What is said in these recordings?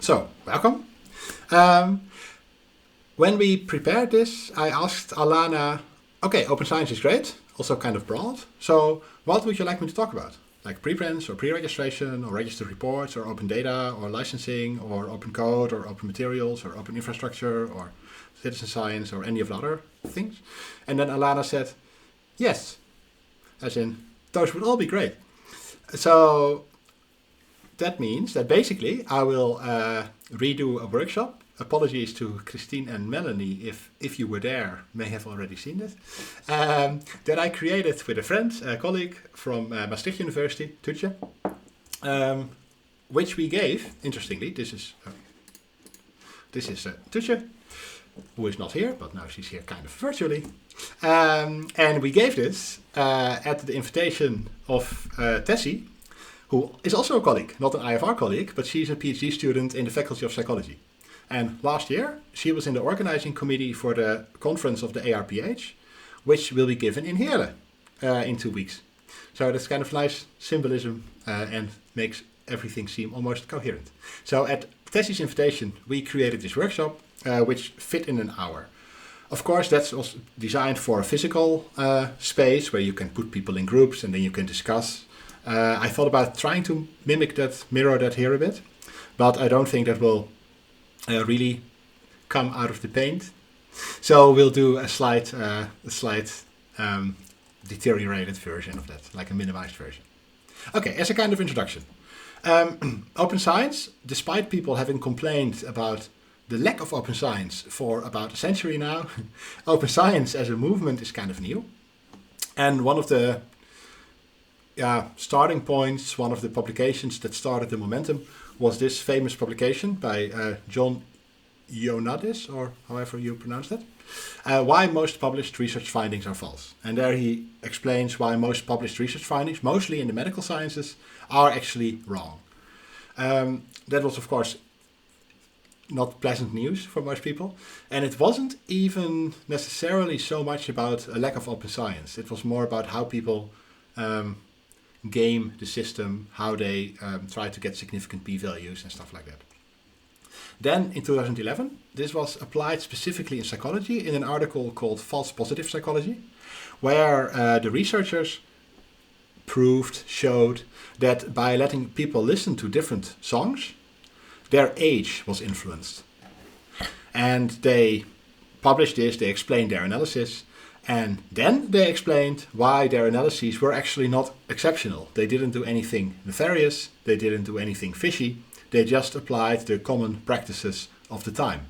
So, welcome. Um, when we prepared this, I asked Alana, okay, open science is great, also kind of broad. So, what would you like me to talk about? Like preprints or pre-registration or registered reports or open data or licensing or open code or open materials or open infrastructure or citizen science or any of the other things? And then Alana said, yes, as in, those would all be great. So that means that basically I will redo a workshop. Apologies to Christine and Melanie if you were there, may have already seen it. That I created with a friend, a colleague from Maastricht University, Tutje, which we gave, interestingly, this is Tutje, who is not here, but now she's here kind of virtually. And we gave this at the invitation of Tessie, who is also a colleague, not an IfR colleague, but she's a PhD student in the Faculty of Psychology. And last year, she was in the organizing committee for the conference of the ARPH, which will be given in Heerlen in 2 weeks. So that's kind of nice symbolism and makes everything seem almost coherent. So at Tessie's invitation, we created this workshop, which fit in an hour. Of course, that's also designed for a physical space where you can put people in groups and then you can discuss. I thought about trying to mirror that here a bit, but I don't think that will really come out of the paint. So we'll do a slight deteriorated version of that, like a minimized version. Okay, as a kind of introduction. Open science, despite people having complained about the lack of open science for about a century now, open science as a movement is kind of new. And one of the starting points, one of the publications that started the momentum was this famous publication by John Ioannidis, or however you pronounce that, why most published research findings are false. And there he explains why most published research findings, mostly in the medical sciences, are actually wrong. That was, of course, not pleasant news for most people. And it wasn't even necessarily so much about a lack of open science. It was more about how people game the system, how they try to get significant p-values and stuff like that. Then in 2011, this was applied specifically in psychology in an article called False Positive Psychology, where the researchers showed that by letting people listen to different songs, their age was influenced. And they published this, they explained their analysis, and then they explained why their analyses were actually not exceptional. They didn't do anything nefarious, they didn't do anything fishy, they just applied the common practices of the time.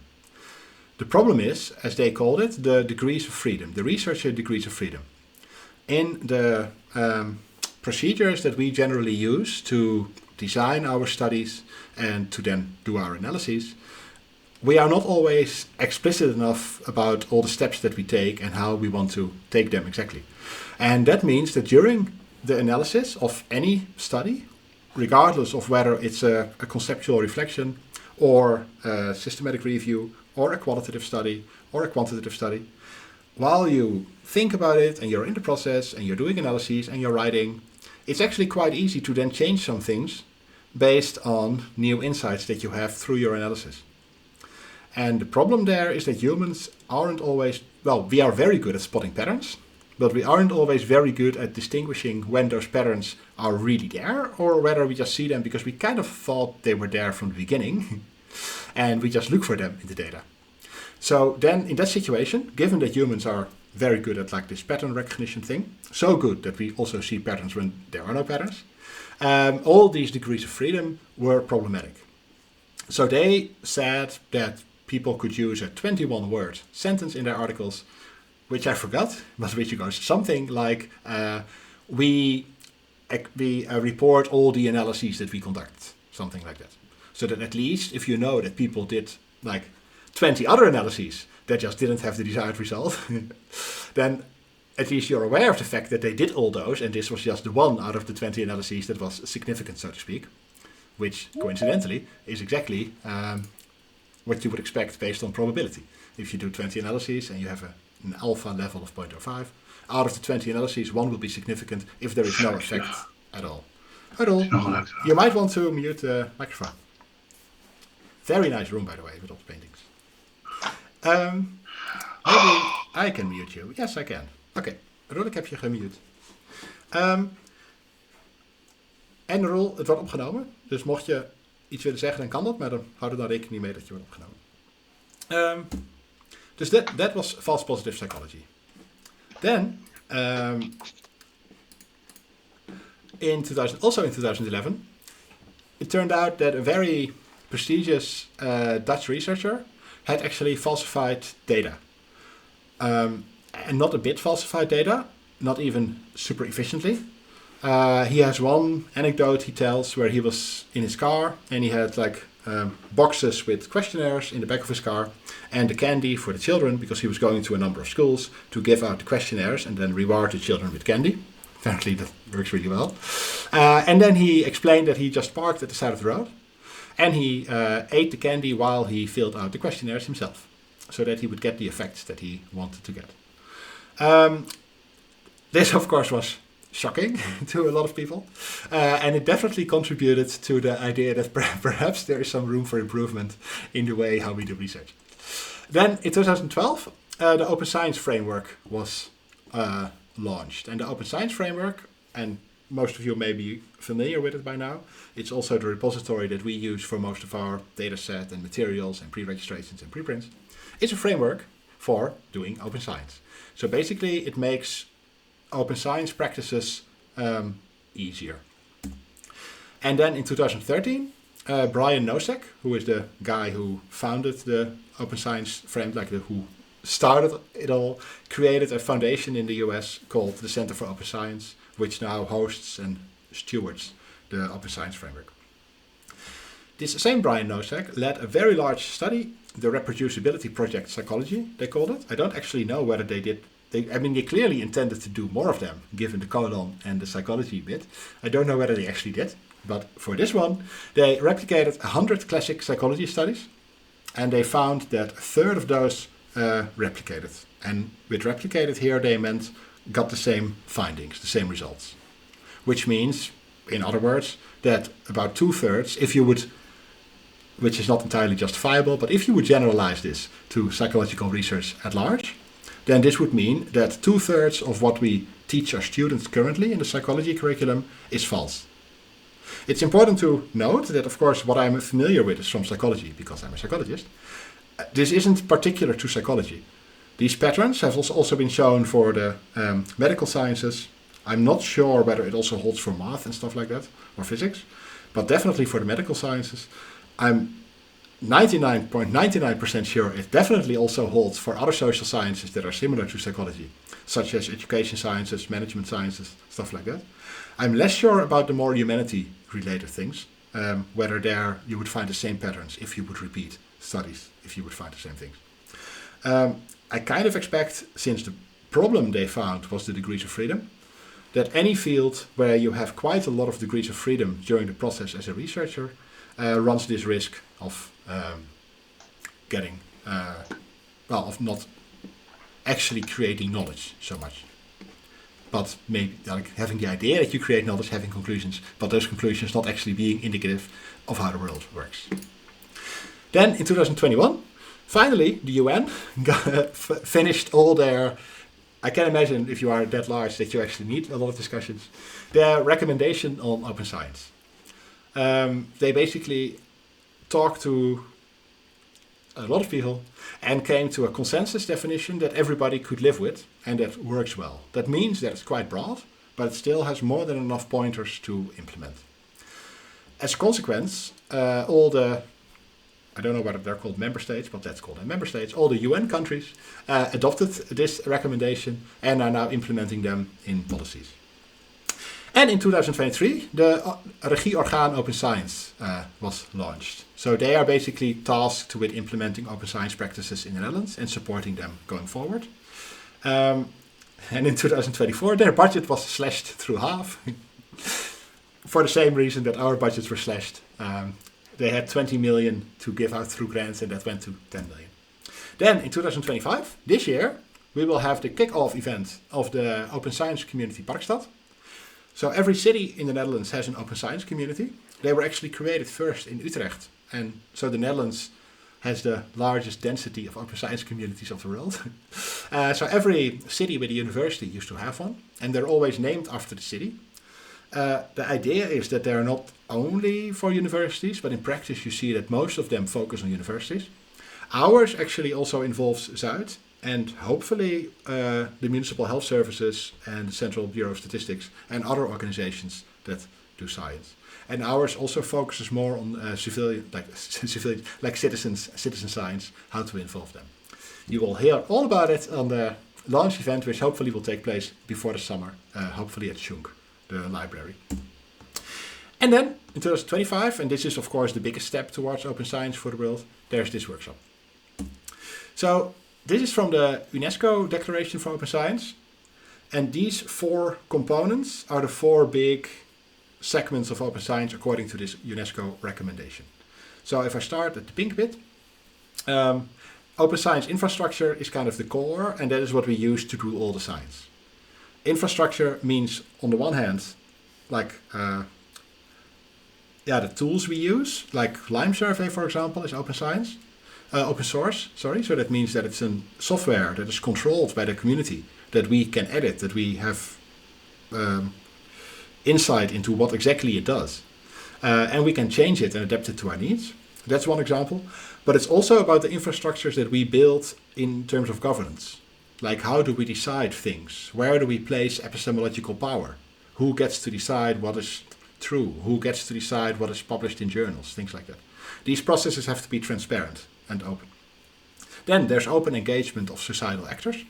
The problem is, as they called it, the degrees of freedom, the researcher degrees of freedom. In the procedures that we generally use to design our studies and to then do our analyses, we are not always explicit enough about all the steps that we take and how we want to take them exactly. And that means that during the analysis of any study, regardless of whether it's a conceptual reflection or a systematic review or a qualitative study or a quantitative study, while you think about it and you're in the process and you're doing analyses and you're writing, it's actually quite easy to then change some things based on new insights that you have through your analysis. And the problem there is that humans aren't always, we are very good at spotting patterns, but we aren't always very good at distinguishing when those patterns are really there or whether we just see them because we kind of thought they were there from the beginning and we just look for them in the data. So then in that situation, given that humans are very good at like this pattern recognition thing, so good that we also see patterns when there are no patterns, all these degrees of freedom were problematic. So they said that people could use a 21-word sentence in their articles, which I forgot, but which goes something like, we report all the analyses that we conduct, something like that. So that at least if you know that people did like 20 other analyses that just didn't have the desired result, then at least you're aware of the fact that they did all those, and this was just the one out of the 20 analyses that was significant, so to speak, which coincidentally is exactly what you would expect based on probability. If you do 20 analyses and you have an alpha level of 0.05, out of the 20 analyses, one will be significant if there is no effect at all. Hudel, you might want to mute the microphone. Very nice room, by the way, with all the paintings. Maybe I can mute you. Yes, I can. Oké, Roel, ik heb je gemute. En Roel, het wordt opgenomen. Dus mocht je iets willen zeggen, dan kan dat. Maar dan houden we dan rekening mee dat je wordt opgenomen. Dus that was false positive psychology. Then, in 2011, it turned out that a very prestigious Dutch researcher had actually falsified data. And not a bit falsified data, not even super efficiently. He has one anecdote he tells where he was in his car and he had boxes with questionnaires in the back of his car and the candy for the children, because he was going to a number of schools to give out the questionnaires and then reward the children with candy. Apparently that works really well. And then he explained that he just parked at the side of the road and he ate the candy while he filled out the questionnaires himself, so that he would get the effects that he wanted to get. This, of course, was shocking to a lot of people. And it definitely contributed to the idea that perhaps there is some room for improvement in the way how we do research. Then in 2012, the Open Science Framework was launched. And the Open Science Framework, and most of you may be familiar with it by now, it's also the repository that we use for most of our data set and materials and pre-registrations and preprints. It's a framework for doing open science. So basically it makes open science practices easier. And then in 2013, Brian Nosek, who is the guy who founded the Open Science Framework, who started it all, created a foundation in the US called the Center for Open Science, which now hosts and stewards the Open Science Framework. This same Brian Nosek led a very large study, the Reproducibility Project Psychology, they called it. I don't actually know whether they did. They clearly intended to do more of them, given the colon and the psychology bit. I don't know whether they actually did, but for this one, they replicated 100 classic psychology studies, and they found that a third of those replicated. And with replicated here, they meant got the same findings, the same results. Which means, in other words, that about 2/3, if you would, which is not entirely justifiable, but if you would generalize this to psychological research at large, then this would mean that 2/3 of what we teach our students currently in the psychology curriculum is false. It's important to note that, of course, what I'm familiar with is from psychology, because I'm a psychologist. This isn't particular to psychology. These patterns have also been shown for the medical sciences. I'm not sure whether it also holds for math and stuff like that, or physics, but definitely for the medical sciences. I'm 99.99% sure it definitely also holds for other social sciences that are similar to psychology, such as education sciences, management sciences, stuff like that. I'm less sure about the more humanity-related things, whether there you would find the same patterns if you would repeat studies, if you would find the same things. I kind of expect, since the problem they found was the degrees of freedom, that any field where you have quite a lot of degrees of freedom during the process as a researcher runs this risk of of not actually creating knowledge so much. But maybe having the idea that you create knowledge, having conclusions, but those conclusions not actually being indicative of how the world works. Then in 2021, finally, the UN finished all their, I can imagine if you are that large that you actually need a lot of discussions, their recommendation on open science. They basically talked to a lot of people and came to a consensus definition that everybody could live with and that works well. That means that it's quite broad, but it still has more than enough pointers to implement. As a consequence, all the, I don't know whether they're called member states, but let's call them member states, all the UN countries adopted this recommendation and are now implementing them in policies. And in 2023, the regieorgaan Open Science was launched. So they are basically tasked with implementing open science practices in the Netherlands and supporting them going forward. And in 2024, their budget was slashed through half for the same reason that our budgets were slashed. They had 20 million to give out through grants and that went to 10 million. Then in 2025, this year, we will have the kick-off event of the Open Science Community Parkstad. So every city in the Netherlands has an open science community. They were actually created first in Utrecht And so the Netherlands has the largest density of open science communities of the world. So every city with a university used to have one, and they're always named after the city. The idea is that they're not only for universities, but in practice you see that most of them focus on universities. Ours actually also involves Zuid, and hopefully the Municipal Health Services and the Central Bureau of Statistics and other organizations that do science. And ours also focuses more on civilian, like citizen science, how to involve them. You will hear all about it on the launch event, which hopefully will take place before the summer, hopefully at Schunk, the library. And then in 2025, and this is of course the biggest step towards open science for the world, there's this workshop. So this is from the UNESCO Declaration for Open Science. And these 4 components are the 4 big segments of open science according to this UNESCO recommendation. So if I start at the pink bit, open science infrastructure is kind of the core, and that is what we use to do all the science. Infrastructure means, on the one hand, like the tools we use, like Lime Survey, for example, is open source. So that means that it's a software that is controlled by the community, that we can edit, that we have insight into what exactly it does. And we can change it and adapt it to our needs. That's one example. But it's also about the infrastructures that we build in terms of governance. Like, how do we decide things? Where do we place epistemological power? Who gets to decide what is true? Who gets to decide what is published in journals? Things like that. These processes have to be transparent and open. Then there's open engagement of societal actors.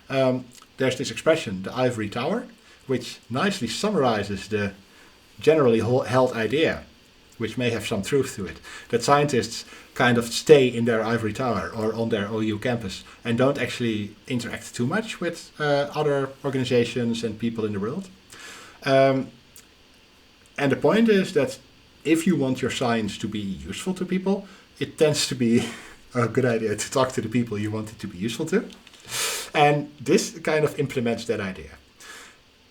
There's this expression, the ivory tower, which nicely summarizes the generally held idea, which may have some truth to it, that scientists kind of stay in their ivory tower or on their OU campus and don't actually interact too much with other organizations and people in the world. And the point is that if you want your science to be useful to people, it tends to be a good idea to talk to the people you want it to be useful to. And this kind of implements that idea.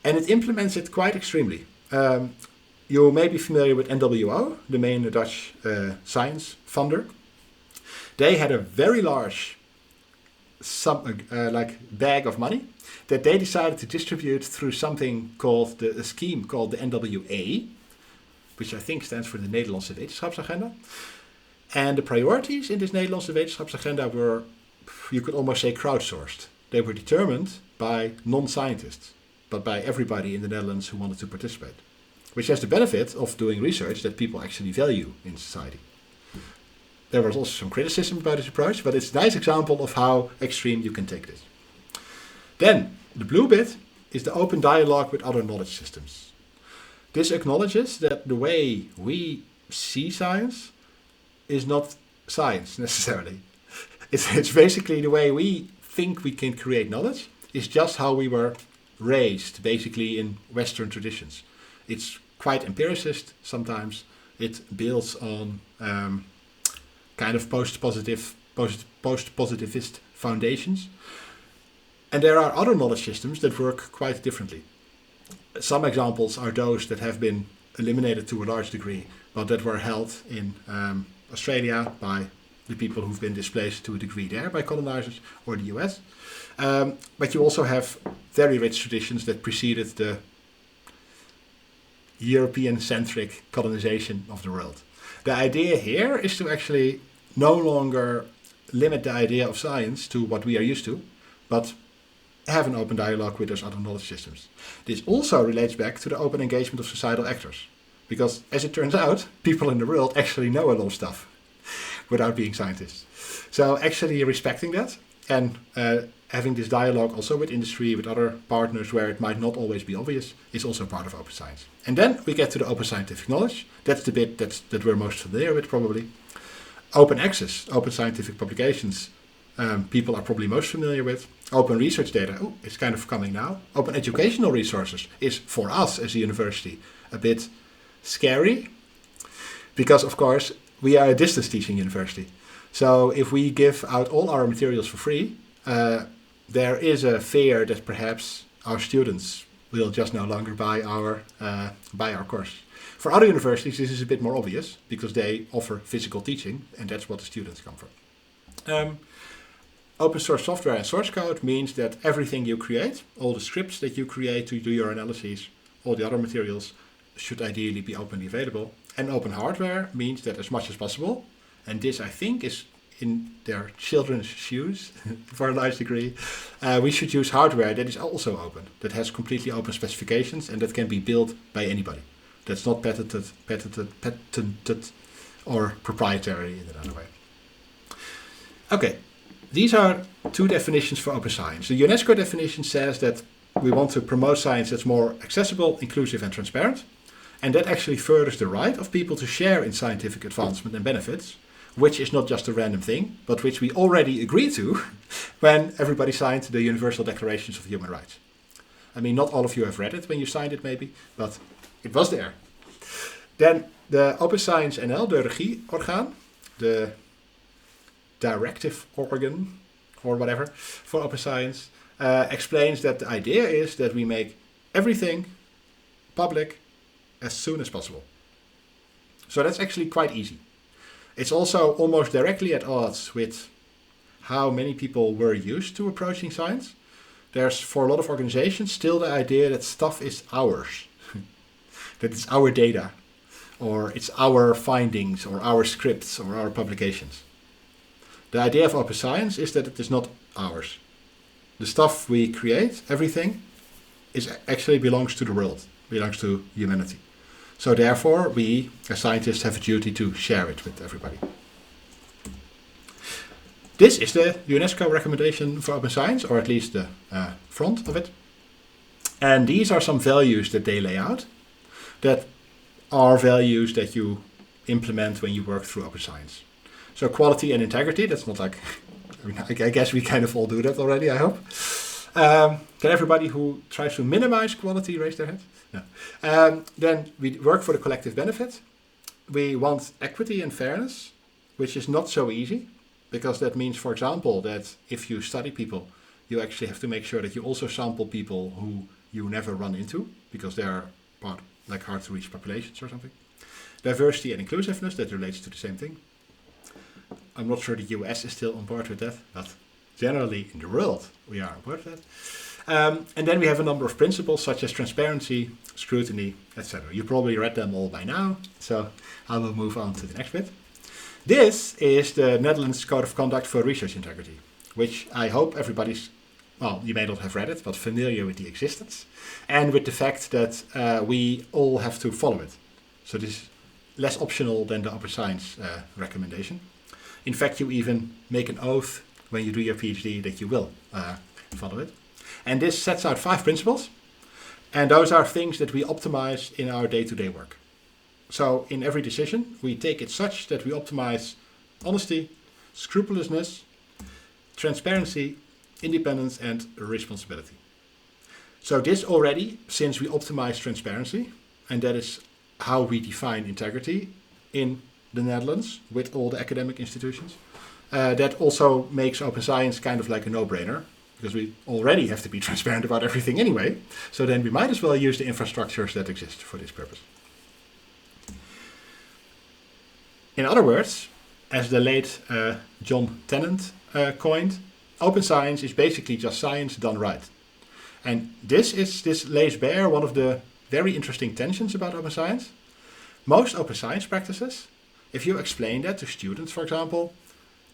And it implements it quite extremely. You may be familiar with NWO, the main Dutch science funder. They had a very large bag of money that they decided to distribute through something called a scheme called the NWA, which I think stands for the Nederlandse Wetenschapsagenda. And the priorities in this Nederlandse Wetenschapsagenda were, you could almost say, crowdsourced. They were determined by non-scientists, but by everybody in the Netherlands who wanted to participate, which has the benefit of doing research that people actually value in society. There was also some criticism about this approach, but it's a nice example of how extreme you can take this. Then, the blue bit is the open dialogue with other knowledge systems. This acknowledges that the way we see science is not science necessarily. It's basically the way we think we can create knowledge is just how we were raised, basically in Western traditions. It's quite empiricist sometimes. It builds on kind of post-positivist foundations. And there are other knowledge systems that work quite differently. Some examples are those that have been eliminated to a large degree, but that were held in Australia by the people who've been displaced to a degree there by colonizers, or the US. But you also have very rich traditions that preceded the European-centric colonization of the world. The idea here is to actually no longer limit the idea of science to what we are used to, but have an open dialogue with those other knowledge systems. This also relates back to the open engagement of societal actors, because as it turns out, people in the world actually know a lot of stuff without being scientists. So actually respecting that and having this dialogue also with industry, with other partners where it might not always be obvious, is also part of open science. And then we get to the open scientific knowledge. That's the bit that we're most familiar with probably. Open access, open scientific publications, people are probably most familiar with. Open research data, it's kind of coming now. Open educational resources is, for us as a university, a bit scary, because of course we are a distance teaching university. So if we give out all our materials for free, there is a fear that perhaps our students will just no longer buy our course. For other universities, this is a bit more obvious because they offer physical teaching, and that's what the students come from. Open source software and source code means that everything you create, all the scripts that you create to do your analyses, all the other materials, should ideally be openly available. And open hardware means that as much as possible, and this I think is in their children's shoes for a large degree, we should use hardware that is also open, that has completely open specifications and that can be built by anybody. That's not patented or proprietary in another way. Okay, these are two definitions for open science. The UNESCO definition says that we want to promote science that's more accessible, inclusive and transparent. And that actually furthers the right of people to share in scientific advancement and benefits, which is not just a random thing, but which we already agreed to when everybody signed the Universal Declarations of Human Rights. I mean, not all of you have read it when you signed it maybe, but it was there. Then the Open Science NL, the regieorgaan, the directive organ or whatever for open science, explains that the idea is that we make everything public as soon as possible. So that's actually quite easy. It's also almost directly at odds with how many people were used to approaching science. There's, for a lot of organizations, still the idea that stuff is ours. That it's our data, or it's our findings, or our scripts, or our publications. The idea of open science is that it is not ours. The stuff we create, everything, actually belongs to the world, belongs to humanity. So therefore, we, as scientists, have a duty to share it with everybody. This is the UNESCO recommendation for open science, or at least the front of it. And these are some values that they lay out, that are values that you implement when you work through open science. So quality and integrity, that's not like, I guess we kind of all do that already, I hope. Can everybody who tries to minimize quality raise their hand? No. Then we work for the collective benefit. We want equity and fairness, which is not so easy, because that means, for example, that if you study people, you actually have to make sure that you also sample people who you never run into, because they are part, like hard to reach populations or something. Diversity and inclusiveness, that relates to the same thing. I'm not sure the US is still on board with that, but generally in the world we are on board with that. And then we have a number of principles such as transparency, scrutiny, etc. You probably read them all by now, so I will move on to the next bit. This is the Netherlands Code of Conduct for Research Integrity, which I hope everybody's, well, you may not have read it, but familiar with the existence and with the fact that we all have to follow it. So this is less optional than the open science recommendation. In fact, you even make an oath when you do your PhD that you will follow it. And this sets out 5 principles, and those are things that we optimize in our day-to-day work. So in every decision, we take it such that we optimize honesty, scrupulousness, transparency, independence, and responsibility. So this already, since we optimize transparency, and that is how we define integrity in the Netherlands with all the academic institutions, that also makes open science kind of like a no-brainer, because we already have to be transparent about everything anyway. So then we might as well use the infrastructures that exist for this purpose. In other words, as the late John Tennant coined, open science is basically just science done right. And this lays bare one of the very interesting tensions about open science. Most open science practices, if you explain that to students, for example,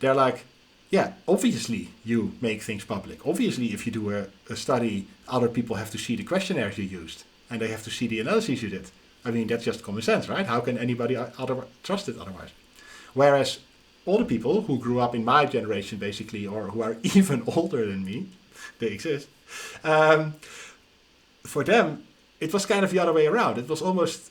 they're like, yeah, obviously you make things public. Obviously, if you do a study, other people have to see the questionnaires you used, and they have to see the analyses you did. I mean, that's just common sense, right? How can anybody trust it otherwise? Whereas all the people who grew up in my generation, basically, or who are even older than me, they exist, for them, it was kind of the other way around. It was almost,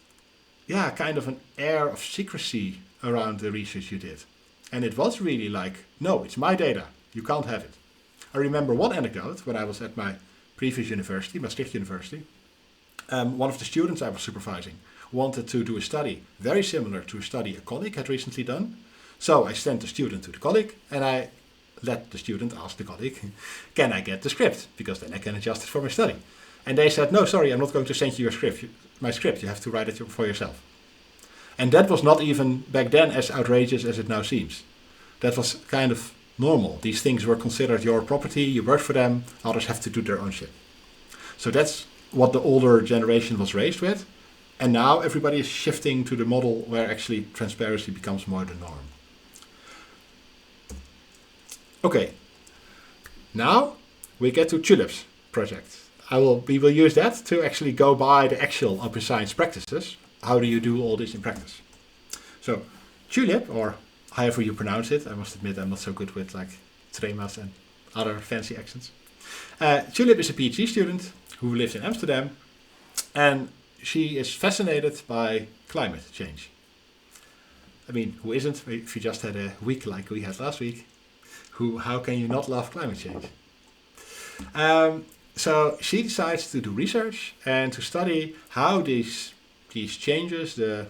kind of an air of secrecy around the research you did. And it was really like, no, it's my data. You can't have it. I remember one anecdote when I was at my previous university, Maastricht University. One of the students I was supervising wanted to do a study very similar to a study a colleague had recently done. So I sent the student to the colleague and I let the student ask the colleague, can I get the script? Because then I can adjust it for my study. And they said, no, sorry, I'm not going to send you my script. You have to write it for yourself. And that was not even back then as outrageous as it now seems. That was kind of normal. These things were considered your property, you work for them, others have to do their own shit. So that's what the older generation was raised with. And now everybody is shifting to the model where actually transparency becomes more the norm. Okay, now we get to Tulip's project. We will use that to actually go by the actual open science practices. How do you do all this in practice? So Tulip, or however you pronounce it, I must admit I'm not so good with like tremas and other fancy accents. Tulip is a PhD student who lives in Amsterdam, and she is fascinated by climate change. I mean, who isn't? If you just had a week like we had last week, how can you not love climate change? So she decides to do research and to study how these changes, the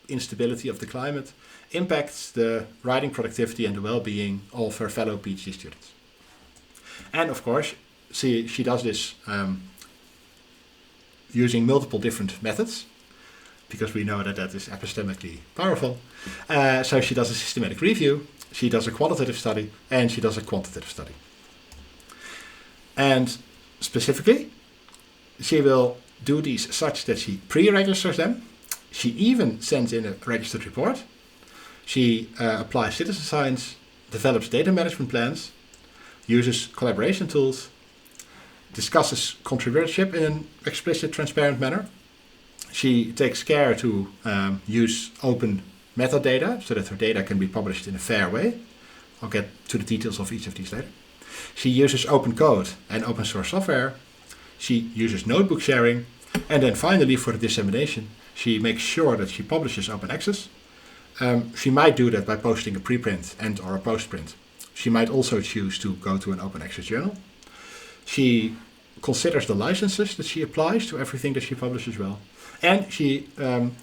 instability of the climate, impacts the writing productivity and the well-being of her fellow PhD students. And of course, she does this using multiple different methods, because we know that is epistemically powerful. So she does a systematic review, she does a qualitative study, and she does a quantitative study. And specifically, she will do these such that she pre-registers them. She even sends in a registered report. She applies citizen science, develops data management plans, uses collaboration tools, discusses contributorship in an explicit, transparent manner. She takes care to use open metadata so that her data can be published in a fair way. I'll get to the details of each of these later. She uses open code and open source software. She uses notebook sharing. And then finally, for the dissemination, she makes sure that she publishes open access. She might do that by posting a preprint and or a postprint. She might also choose to go to an open access journal. She considers the licenses that she applies to everything that she publishes well. And she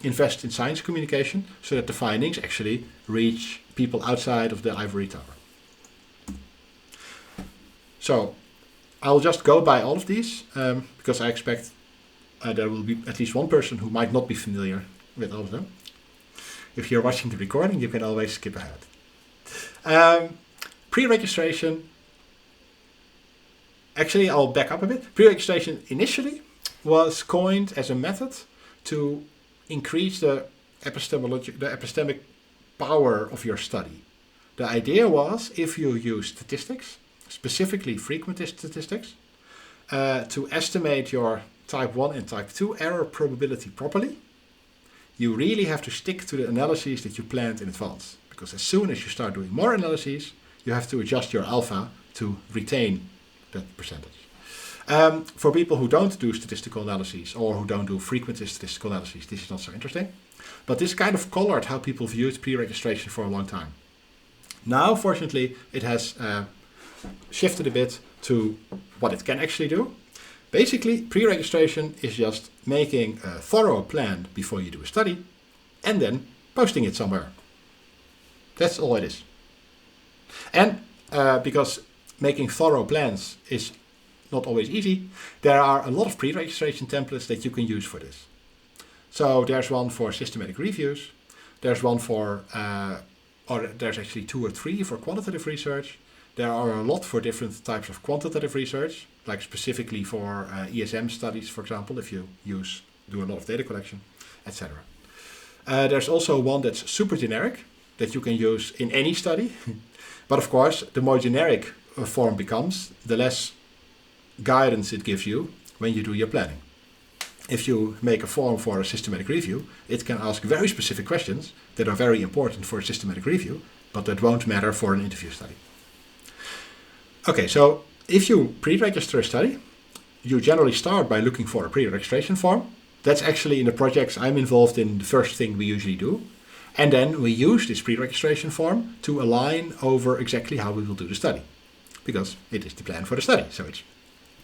invests in science communication so that the findings actually reach people outside of the ivory tower. So I'll just go by all of these because I expect there will be at least one person who might not be familiar with all of them. If you're watching the recording, you can always skip ahead. Pre-registration. Actually, I'll back up a bit. Pre-registration initially was coined as a method to increase the epistemic power of your study. The idea was, if you use statistics, specifically frequentist statistics, to estimate your type 1 and type 2 error probability properly, you really have to stick to the analyses that you planned in advance. Because as soon as you start doing more analyses, you have to adjust your alpha to retain that percentage. For people who don't do statistical analyses or who don't do frequentist statistical analyses, this is not so interesting. But this kind of colored how people viewed pre-registration for a long time. Now, fortunately, it has shifted a bit to what it can actually do. Basically, pre-registration is just making a thorough plan before you do a study and then posting it somewhere. That's all it is. And because making thorough plans is not always easy, there are a lot of pre-registration templates that you can use for this. So there's one for systematic reviews, there's one for, or there's actually 2 or 3 for qualitative research. There are a lot for different types of quantitative research, like specifically for ESM studies, for example, if you do a lot of data collection, etc. There's also one that's super generic that you can use in any study. But of course, the more generic a form becomes, the less guidance it gives you when you do your planning. If you make a form for a systematic review, it can ask very specific questions that are very important for a systematic review, but that won't matter for an interview study. Okay, so if you pre-register a study, you generally start by looking for a pre-registration form. That's actually in the projects I'm involved in the first thing we usually do. And then we use this pre-registration form to align over exactly how we will do the study. Because it is the plan for the study. So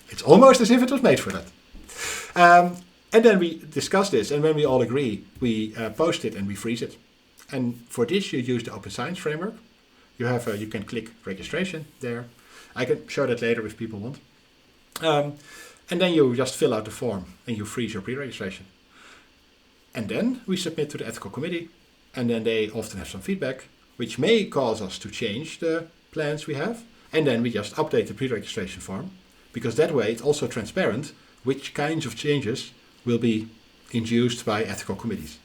it's almost as if it was made for that. And then we discuss this, and when we all agree, we post it and we freeze it. And for this, you use the Open Science Framework. You can click registration there. I can show that later if people want. And then you just fill out the form and you freeze your pre-registration. And then we submit to the ethical committee, and then they often have some feedback, which may cause us to change the plans we have. And then we just update the pre-registration form, because that way it's also transparent which kinds of changes will be induced by ethical committees.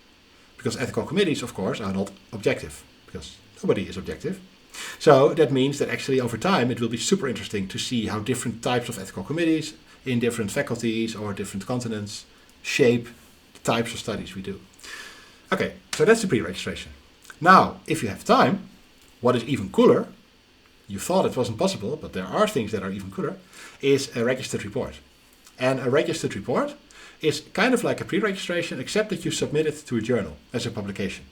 Because ethical committees, of course, are not objective, because nobody is objective. So that means that actually over time it will be super interesting to see how different types of ethical committees in different faculties or different continents shape the types of studies we do. Okay, so that's the pre-registration. Now, if you have time, what is even cooler, you thought it wasn't possible, but there are things that are even cooler, is a registered report. And a registered report is kind of like a pre-registration, except that you submit it to a journal as a publication.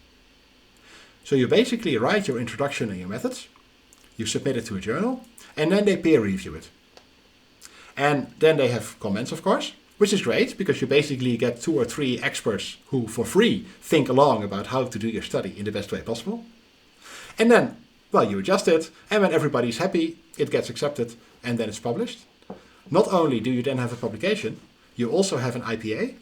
So you basically write your introduction and your methods, you submit it to a journal, and then they peer review it. And then they have comments, of course, which is great, because you basically get 2 or 3 experts who, for free, think along about how to do your study in the best way possible. And then, well, you adjust it, and when everybody's happy, it gets accepted, and then it's published. Not only do you then have a publication, you also have an IPA,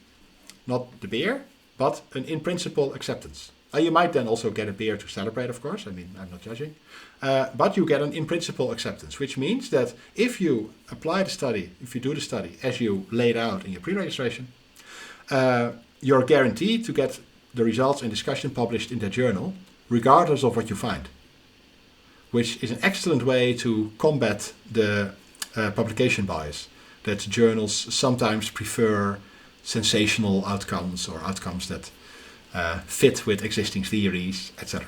not the beer, but an in-principle acceptance. You might then also get a beer to celebrate, of course. I mean, I'm not judging. But you get an in-principle acceptance, which means that if you apply the study, if you do the study as you laid out in your pre-registration, you're guaranteed to get the results and discussion published in the journal, regardless of what you find, which is an excellent way to combat the publication bias, that journals sometimes prefer sensational outcomes or outcomes that fit with existing theories, etc.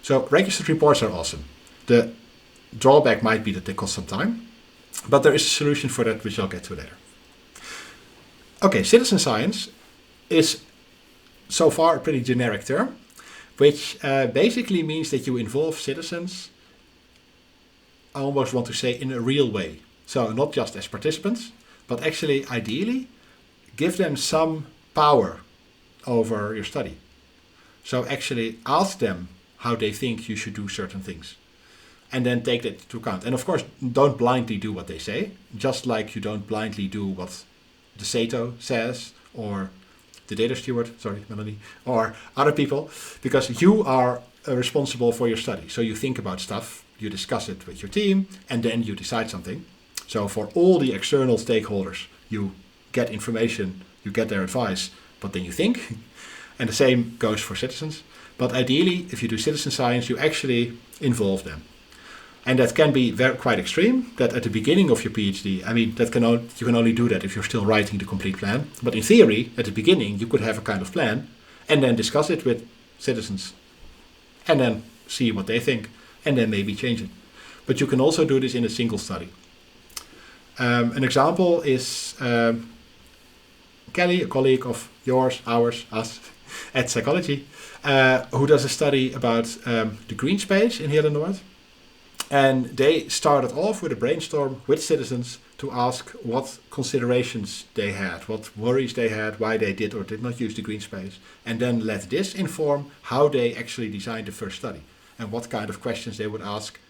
So registered reports are awesome. The drawback might be that they cost some time, but there is a solution for that, which I'll get to later. Okay, citizen science is so far a pretty generic term, which basically means that you involve citizens, I almost want to say, in a real way. So not just as participants, but actually, ideally, give them some power over your study. So actually ask them how they think you should do certain things, and then take that into account. And of course, don't blindly do what they say, just like you don't blindly do what the SATO says, or the data steward, sorry, Melanie, or other people, because you are responsible for your study. So you think about stuff, you discuss it with your team, and then you decide something. So for all the external stakeholders, you get information, you get their advice, but then you think. And the same goes for citizens. But ideally, if you do citizen science, you actually involve them. And that can be quite extreme, that at the beginning of your PhD, I mean, you can only do that if you're still writing the complete plan. But in theory, at the beginning, you could have a kind of plan and then discuss it with citizens and then see what they think and then maybe change it. But you can also do this in a single study. An example is Kelly, a colleague of yours, ours, us, at Psychology, who does a study about the green space in Heerlen Noord. And they started off with a brainstorm with citizens to ask what considerations they had, what worries they had, why they did or did not use the green space, and then let this inform how they actually designed the first study and what kind of questions they would ask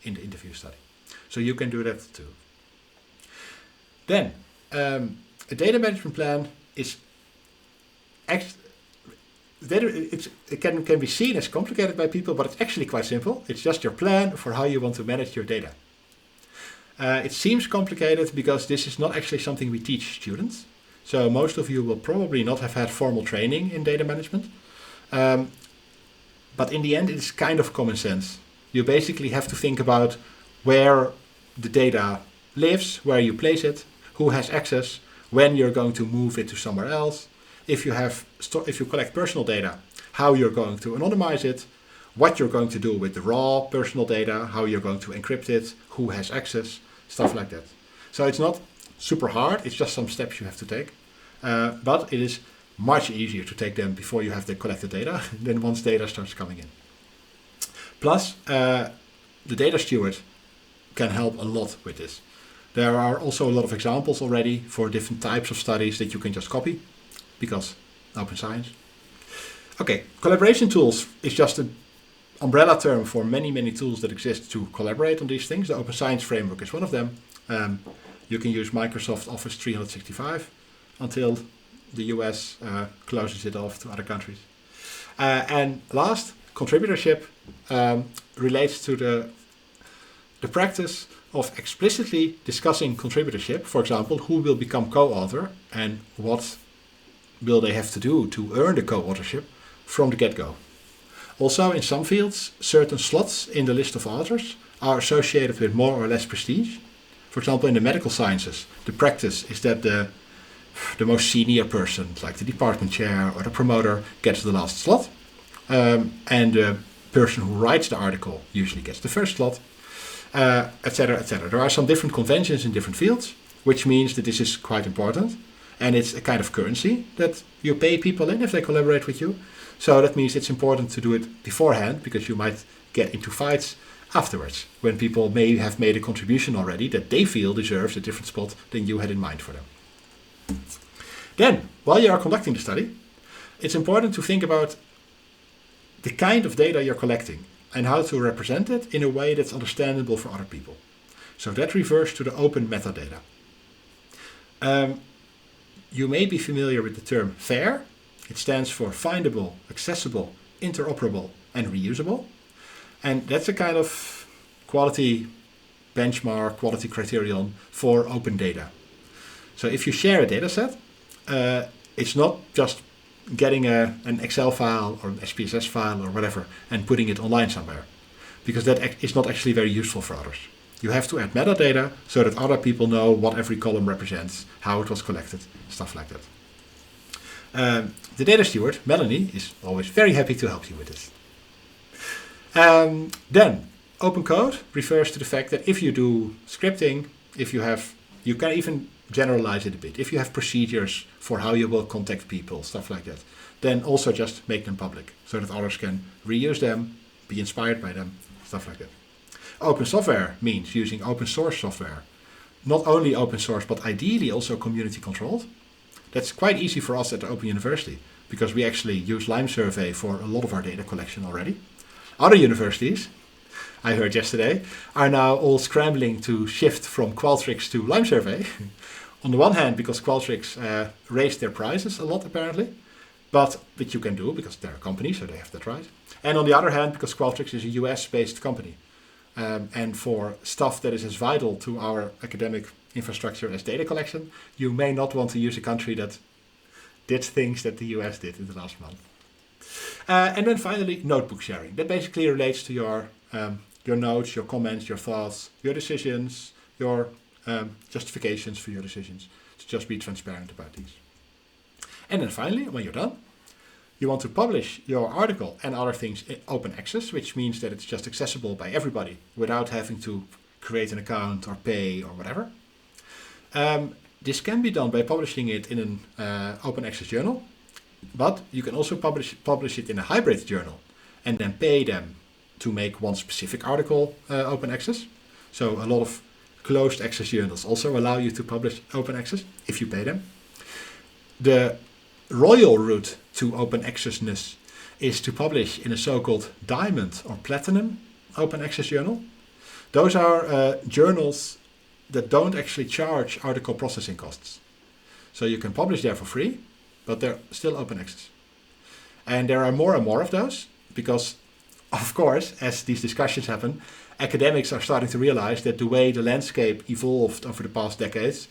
in the interview study. So you can do that too. Then, a data management plan is it can be seen as complicated by people, but it's actually quite simple. It's just your plan for how you want to manage your data. It seems complicated because this is not actually something we teach students. So most of you will probably not have had formal training in data management. But in the end, it's kind of common sense. You basically have to think about where the data lives, where you place it, who has access, when you're going to move it to somewhere else. If you collect personal data, how you're going to anonymize it, what you're going to do with the raw personal data, how you're going to encrypt it, who has access, stuff like that. So it's not super hard, it's just some steps you have to take. But it is much easier to take them before you have the collected data than once data starts coming in. Plus, the data steward can help a lot with this. There are also a lot of examples already for different types of studies that you can just copy, because open science. Okay, collaboration tools is just an umbrella term for many, many tools that exist to collaborate on these things. The Open Science Framework is one of them. You can use Microsoft Office 365 until the US closes it off to other countries. And last, contributorship relates to the practice of explicitly discussing contributorship. For example, who will become co-author and what will they have to do to earn the co-authorship from the get-go. Also, in some fields, certain slots in the list of authors are associated with more or less prestige. For example, in the medical sciences, the practice is that the most senior person, like the department chair or the promoter, gets the last slot. And the person who writes the article usually gets the first slot, etc., etc. There are some different conventions in different fields, which means that this is quite important. And it's a kind of currency that you pay people in if they collaborate with you. So that means it's important to do it beforehand, because you might get into fights afterwards when people may have made a contribution already that they feel deserves a different spot than you had in mind for them. Then, while you are conducting the study, it's important to think about the kind of data you're collecting and how to represent it in a way that's understandable for other people. So that refers to the open metadata. You may be familiar with the term FAIR. It stands for findable, accessible, interoperable, and reusable. And that's a kind of quality benchmark, quality criterion for open data. So if you share a data set, it's not just getting an Excel file or an SPSS file or whatever and putting it online somewhere, because that is not actually very useful for others. You have to add metadata so that other people know what every column represents, how it was collected, stuff like that. The data steward, Melanie, is always very happy to help you with this. Then, open code refers to the fact that if you do scripting, you can even generalize it a bit. If you have procedures for how you will contact people, stuff like that, then also just make them public so that others can reuse them, be inspired by them, stuff like that. Open software means using open source software. Not only open source, but ideally also community controlled. That's quite easy for us at the Open University, because we actually use Lime Survey for a lot of our data collection already. Other universities, I heard yesterday, are now all scrambling to shift from Qualtrics to Lime Survey. On the one hand, because Qualtrics raised their prices a lot apparently, but which you can do because they're a company, so they have that right. And on the other hand, because Qualtrics is a US-based company. And for stuff that is as vital to our academic infrastructure as data collection, you may not want to use a country that did things that the US did in the last month. And then finally, notebook sharing. That basically relates to your notes, your comments, your thoughts, your decisions, your justifications for your decisions. To just be transparent about these. And then finally, when you're done, you want to publish your article and other things in open access, which means that it's just accessible by everybody without having to create an account or pay or whatever. This can be done by publishing it in an open access journal, but you can also publish it in a hybrid journal and then pay them to make one specific article open access. So a lot of closed access journals also allow you to publish open access if you pay them. The royal route to open accessness is to publish in a so-called diamond or platinum open access journal. Those are journals that don't actually charge article processing costs. So you can publish there for free, but they're still open access. And there are more and more of those because, of course, as these discussions happen, academics are starting to realize that the way the landscape evolved over the past decades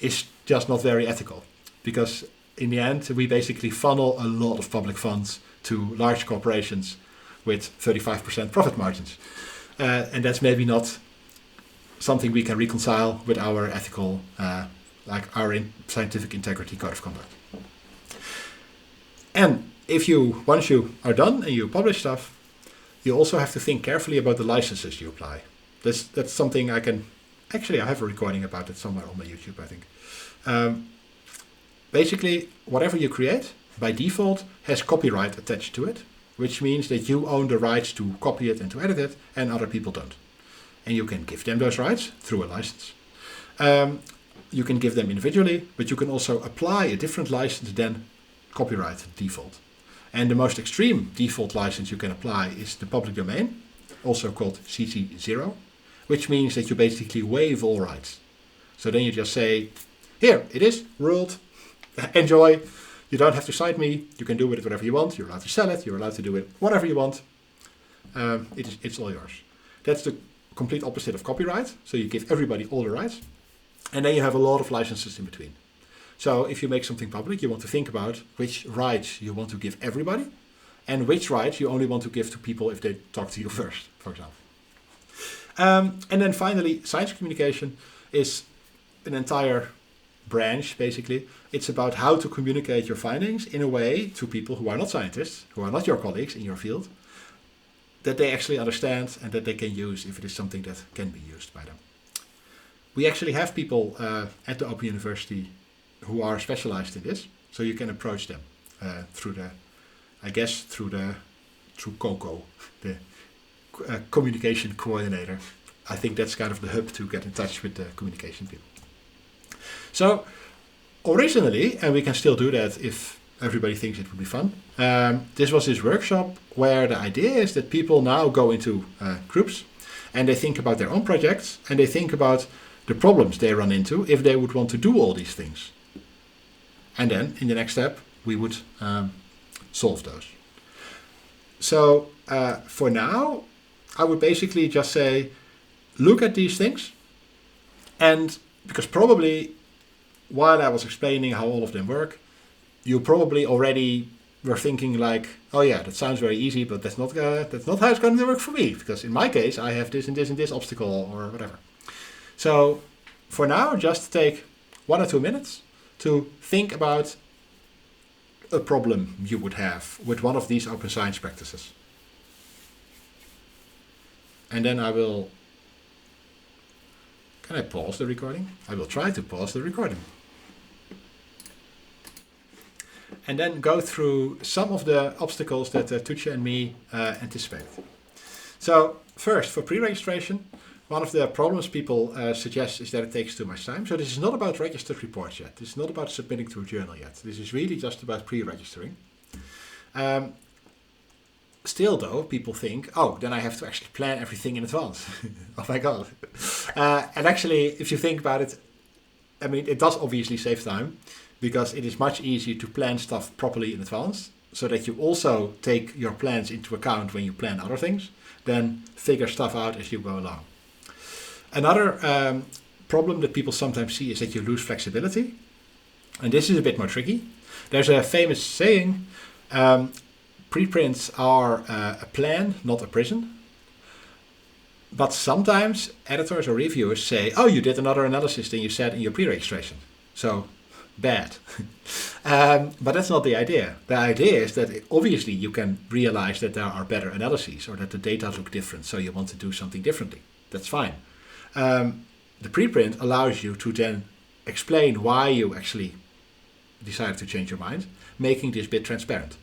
is just not very ethical. Because in the end, we basically funnel a lot of public funds to large corporations with 35% profit margins. And that's maybe not something we can reconcile with our ethical, like our scientific integrity code of conduct. And once you are done and you publish stuff, you also have to think carefully about the licenses you apply. That's something I have a recording about it somewhere on my YouTube, I think. Basically, whatever you create, by default, has copyright attached to it, which means that you own the rights to copy it and to edit it, and other people don't. And you can give them those rights through a license. You can give them individually, but you can also apply a different license than copyright default. And the most extreme default license you can apply is the public domain, also called CC0, which means that you basically waive all rights. So then you just say, here, it is ruled. enjoy. You don't have to cite me. You can do with it whatever you want. You're allowed to sell it. You're allowed to do it whatever you want. It's all yours. That's the complete opposite of copyright. So you give everybody all the rights. And then you have a lot of licenses in between. So if you make something public, you want to think about which rights you want to give everybody and which rights you only want to give to people if they talk to you first, for example. And then finally, science communication is an entire branch, basically. It's about how to communicate your findings in a way to people who are not scientists, who are not your colleagues in your field, that they actually understand and that they can use if it is something that can be used by them. We actually have people at the Open University who are specialized in this, so you can approach them through Coco, the communication coordinator. I think that's kind of the hub to get in touch with the communication people. So originally, and we can still do that if everybody thinks it would be fun, this was this workshop where the idea is that people now go into groups and they think about their own projects and they think about the problems they run into if they would want to do all these things. And then in the next step, we would solve those. So for now, I would basically just say, look at these things. And because probably while I was explaining how all of them work, you probably already were thinking like, oh yeah, that sounds very easy, but that's not how it's going to work for me. Because in my case, I have this and this and this obstacle or whatever. So for now, just take 1 or 2 minutes to think about a problem you would have with one of these open science practices. And then I will... Can I pause the recording? I will try to pause the recording. And then go through some of the obstacles that Tutsche and me anticipate. So first, for pre-registration, one of the problems people suggest is that it takes too much time. So this is not about registered reports yet. This is not about submitting to a journal yet. This is really just about pre-registering. Still though, people think, oh, then I have to actually plan everything in advance. Oh my God. And actually, if you think about it, I mean, it does obviously save time because it is much easier to plan stuff properly in advance so that you also take your plans into account when you plan other things, then figure stuff out as you go along. Another problem that people sometimes see is that you lose flexibility. And this is a bit more tricky. There's a famous saying, preprints are a plan, not a prison. But sometimes editors or reviewers say, oh, you did another analysis than you said in your pre-registration. So, bad. But that's not the idea. The idea is that obviously you can realize that there are better analyses or that the data look different, so you want to do something differently. That's fine. The preprint allows you to then explain why you actually decided to change your mind, making this bit transparent.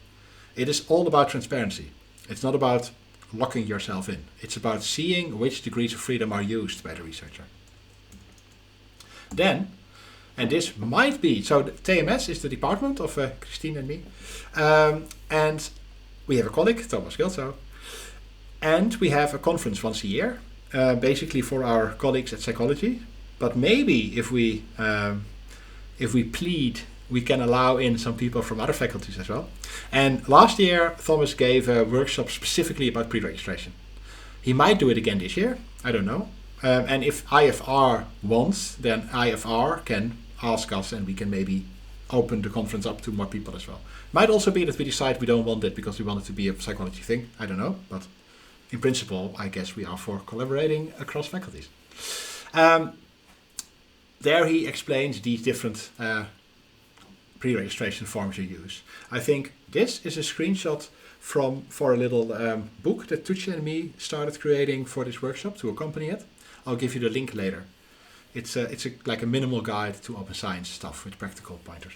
It is all about transparency. It's not about locking yourself in. It's about seeing which degrees of freedom are used by the researcher. Then, and this might be, so the TMS is the department of Christine and me, and we have a colleague, Thomas Gjalt-Jorn, and we have a conference once a year, basically for our colleagues at psychology. But maybe if we plead, we can allow in some people from other faculties as well. And last year, Thomas gave a workshop specifically about pre-registration. He might do it again this year. I don't know. And if IfR wants, then IfR can ask us and we can maybe open the conference up to more people as well. Might also be that we decide we don't want it because we want it to be a psychology thing. I don't know. But in principle, I guess we are for collaborating across faculties. There he explains these different pre-registration forms you use. I think this is a screenshot for a little book that Tutsche and me started creating for this workshop to accompany it. I'll give you the link later. It's like a minimal guide to open science stuff with practical pointers.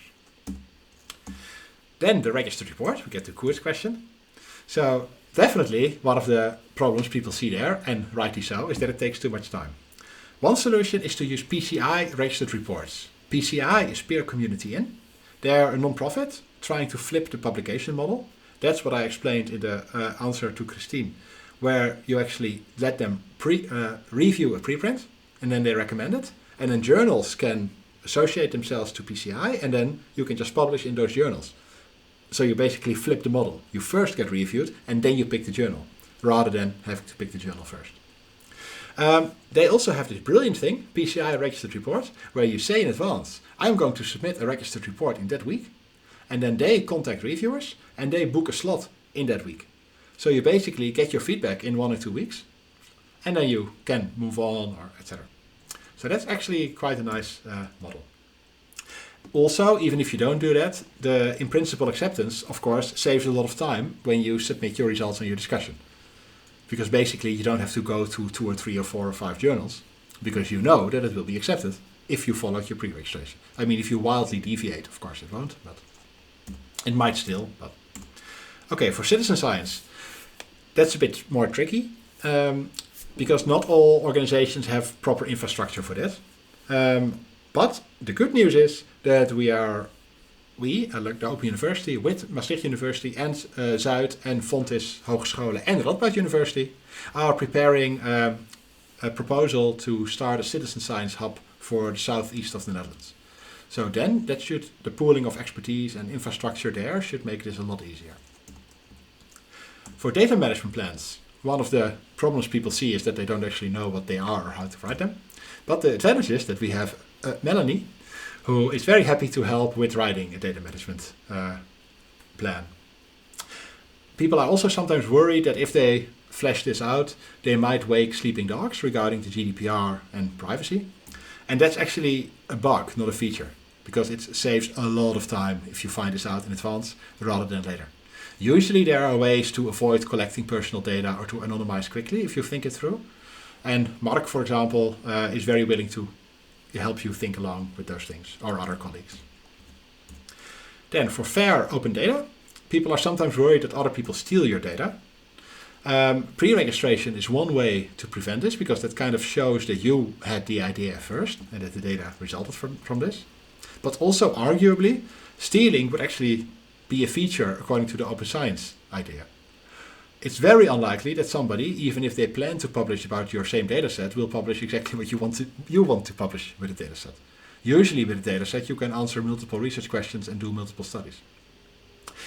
Then the registered report, we get to Koer's question. So definitely one of the problems people see there, and rightly so, is that it takes too much time. One solution is to use PCI registered reports. PCI is Peer Community In. They're a non-profit trying to flip the publication model. That's what I explained in the answer to Christine, where you actually let them review a preprint and then they recommend it. And then journals can associate themselves to PCI, and then you can just publish in those journals. So you basically flip the model. You first get reviewed, and then you pick the journal, rather than having to pick the journal first. They also have this brilliant thing, PCI registered report, where you say in advance, I'm going to submit a registered report in that week, and then they contact reviewers, and they book a slot in that week. So you basically get your feedback in 1 or 2 weeks, and then you can move on, or etc. So that's actually quite a nice model. Also, even if you don't do that, the in principle acceptance, of course, saves a lot of time when you submit your results and your discussion. Because basically you don't have to go to 2 or 3 or 4 or 5 journals, because you know that it will be accepted if you followed your pre-registration. I mean, if you wildly deviate, of course it won't, but it might still. But okay, for citizen science, that's a bit more tricky, because not all organizations have proper infrastructure for that. But the good news is that we, like the Open University with Maastricht University and Zuid and Fontys Hogescholen and Radboud University, are preparing a proposal to start a citizen science hub for the southeast of the Netherlands. So then the pooling of expertise and infrastructure there should make this a lot easier. For data management plans, one of the problems people see is that they don't actually know what they are or how to write them. But the advantage is that we have Melanie, who is very happy to help with writing a data management plan. People are also sometimes worried that if they flesh this out, they might wake sleeping dogs regarding the GDPR and privacy. And that's actually a bug, not a feature, because it saves a lot of time if you find this out in advance rather than later. Usually there are ways to avoid collecting personal data or to anonymize quickly if you think it through. And Mark, for example, is very willing to help you think along with those things, or other colleagues. Then for fair open data, people are sometimes worried that other people steal your data. Pre-registration is one way to prevent this, because that kind of shows that you had the idea first and that the data resulted from this. But also arguably, stealing would actually be a feature according to the open science idea. It's very unlikely that somebody, even if they plan to publish about your same dataset, will publish exactly what you want to publish with the dataset. Usually with a dataset you can answer multiple research questions and do multiple studies.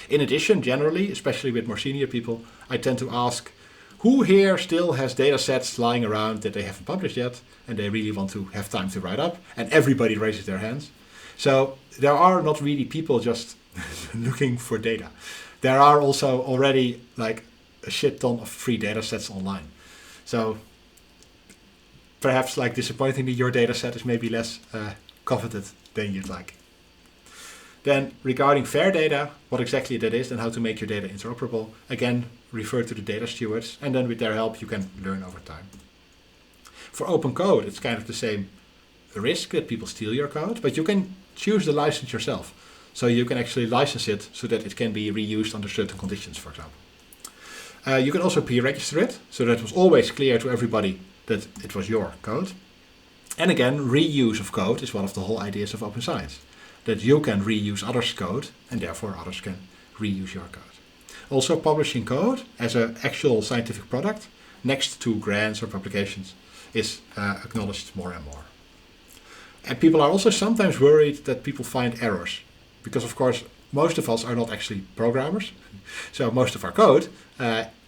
In addition, generally, especially with more senior people, I tend to ask, who here still has datasets lying around that they haven't published yet and they really want to have time to write up? And everybody raises their hands. So there are not really people just looking for data. There are also already like a shit ton of free data sets online. So perhaps like disappointingly your data set is maybe less coveted than you'd like. Then regarding fair data, what exactly that is and how to make your data interoperable, again, refer to the data stewards, and then with their help you can learn over time. For open code, it's kind of the same risk that people steal your code, but you can choose the license yourself. So you can actually license it so that it can be reused under certain conditions, for example. You can also pre-register it, so that it was always clear to everybody that it was your code. And again, reuse of code is one of the whole ideas of open science, that you can reuse others' code and therefore others can reuse your code. Also, publishing code as an actual scientific product next to grants or publications is acknowledged more and more. And people are also sometimes worried that people find errors, because of course most of us are not actually programmers. So most of our code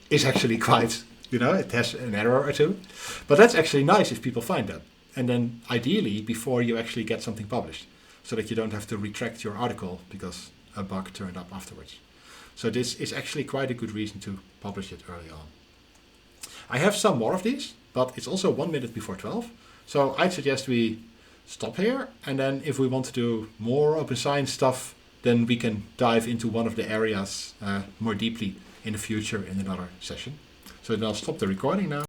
is actually quite, it has an error or two. But that's actually nice if people find that. And then ideally before you actually get something published, so that you don't have to retract your article because a bug turned up afterwards. So this is actually quite a good reason to publish it early on. I have some more of these, but it's also 1 minute before 12. So I'd suggest we stop here, and then if we want to do more open science stuff, then we can dive into one of the areas more deeply in the future in another session. So then I'll stop the recording now.